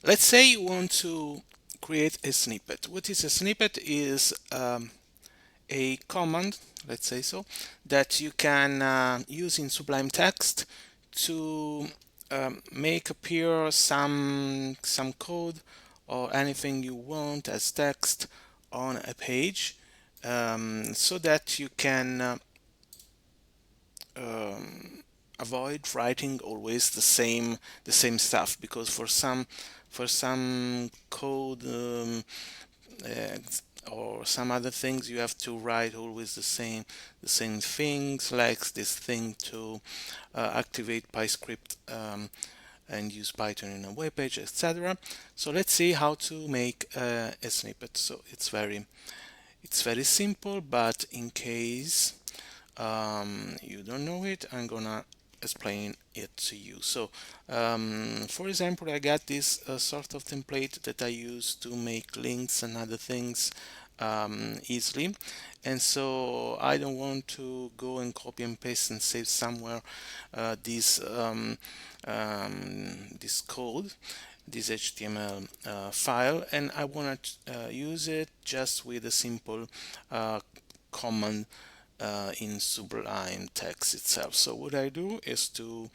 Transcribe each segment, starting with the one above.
Let's say you want to create a snippet. What is a snippet is a command, let's say so, that you can use in Sublime Text to make appear some code or anything you want as text on a page, so that you can um, avoid writing always the same stuff, because for some code, or some other things, you have to write always the same things, like this thing to activate PyScript, and use Python in a web page, etc. So let's see how to make a snippet. So it's very simple, but in case you don't know it, I'm gonna explain it to you. So for example, I got this sort of template that I use to make links and other things easily, and so I don't want to go and copy and paste and save somewhere this code, this HTML file, and I want to use it just with a simple command in Sublime Text itself. So what I do is to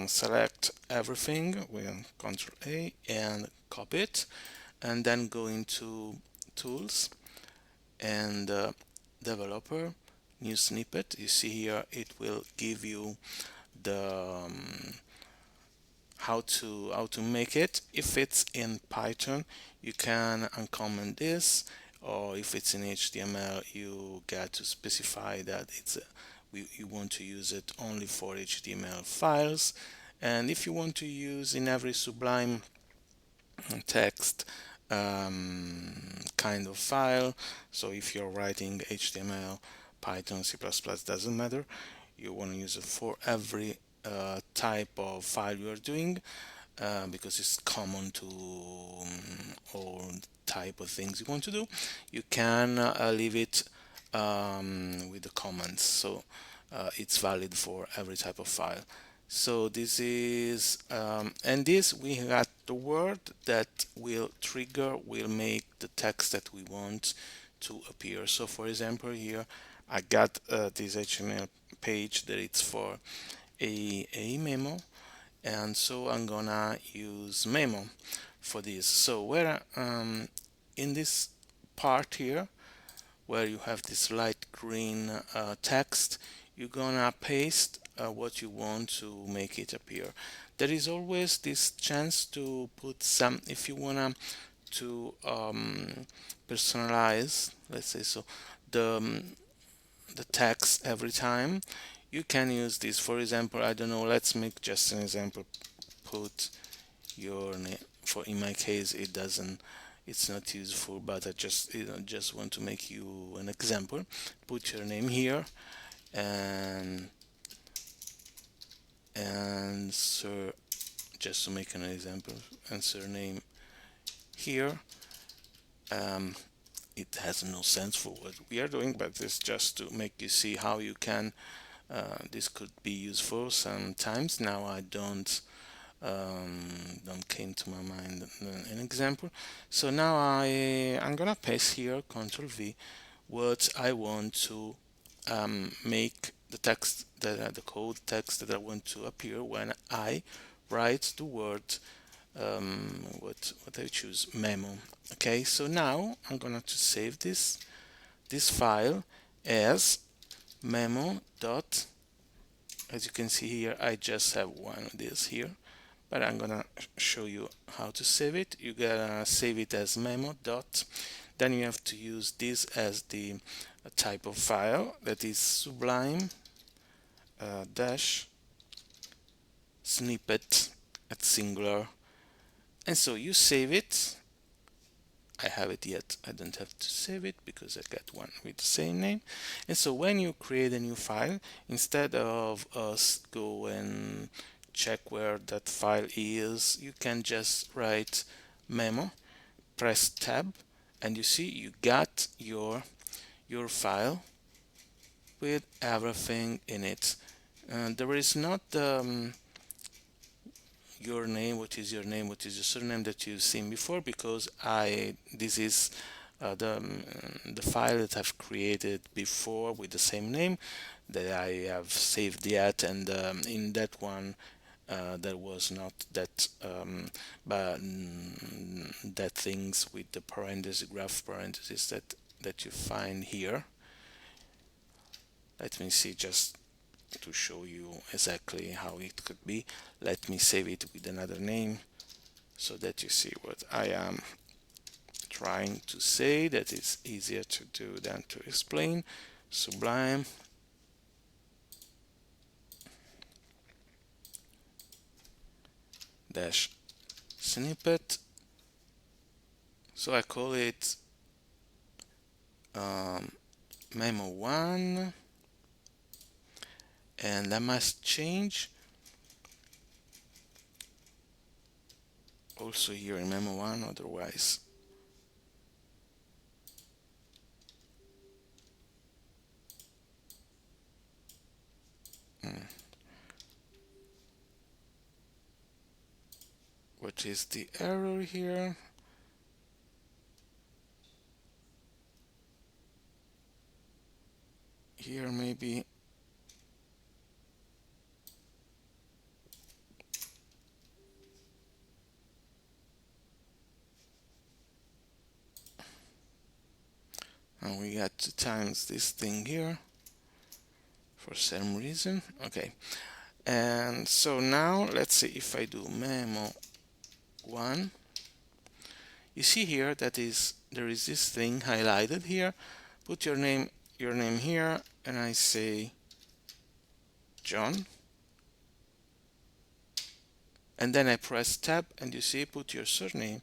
select everything with Ctrl A and copy it, and then go into Tools and Developer, New Snippet. You see here it will give you the how to make it. If it's in Python, you can uncomment this, or if it's in HTML, you got to specify that you want to use it only for HTML files. And if you want to use in every Sublime Text kind of file, so if you're writing HTML, Python, C++, doesn't matter, you want to use it for every type of file you are doing, because it's common to all type of things you want to do. You can leave it with the comments, so it's valid for every type of file. So this is and this we got the word that will make the text that we want to appear. So for example, here I got this HTML page that it's for a memo, and so I'm gonna use memo for this. So where in this part here, where you have this light green text, you're gonna paste what you want to make it appear. There is always this chance to put some, if you wanna to personalize, let's say so, the the text every time. You can use this. For example, I don't know, let's make just an example. Put your name. For in my case, it's not useful, but I just want to make you an example. Put your name here, and sir, just to make an example, and surname here. um, it has no sense for what we are doing, but it's just to make you see how you can this could be useful sometimes. Now I don't came to my mind an example. So now I'm gonna paste here, Control V, what I want to make the text, the code text that I want to appear when I write the word, what I choose, memo. Okay, so now I'm gonna to save this file as memo dot. As you can see here, I just have one of these here, but I'm gonna show you how to save it. You gotta save it as memo dot. Then you have to use this as the type of file, that is Sublime dash snippet at singular. And so you save it. I have it yet. I don't have to save it because I got one with the same name. And so when you create a new file, instead of us go and check where that file is, you can just write memo, press tab, and you see you got your file with everything in it. There is not your name, what is your name, what is your surname that you've seen before, because this is the file that I've created before with the same name that I have saved yet, and in that one there was not that but that things with the parenthesis, graph parentheses that you find here. Let me see, just to show you exactly how it could be. Let me save it with another name so that you see what I am trying to say. That is easier to do than to explain. Sublime dash snippet. So I call it memo 1, and I must change also here in memo 1, otherwise what is the error here? Here maybe and we got to times this thing here for some reason. Okay, and so now let's see if I do memo 1. You see here that there is this thing highlighted here. Put your name here, and I say John, and then I press tab, and you see put your surname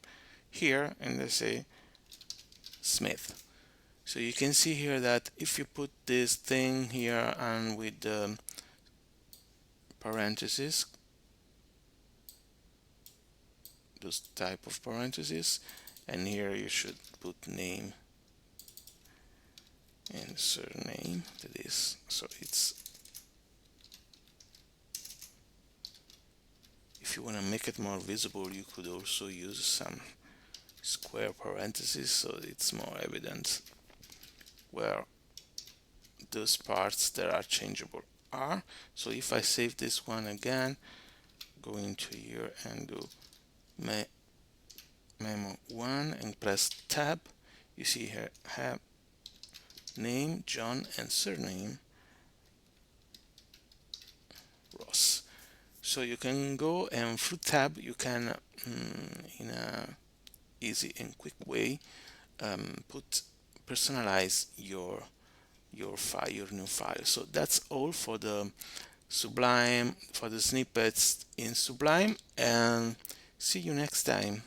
here, and I say Smith. So you can see here that if you put this thing here and with the parentheses, those type of parentheses, and here you should put name and surname, that is, so it's, if you want to make it more visible, you could also use some square parentheses so it's more evident where those parts that are changeable are. So if I save this one again, go into here and do memo 1 and press tab, you see here have name John and surname Ross. So you can go, and through tab you can in a easy and quick way personalize your file, your new file. So that's all for the Sublime, for the snippets in Sublime, and see you next time.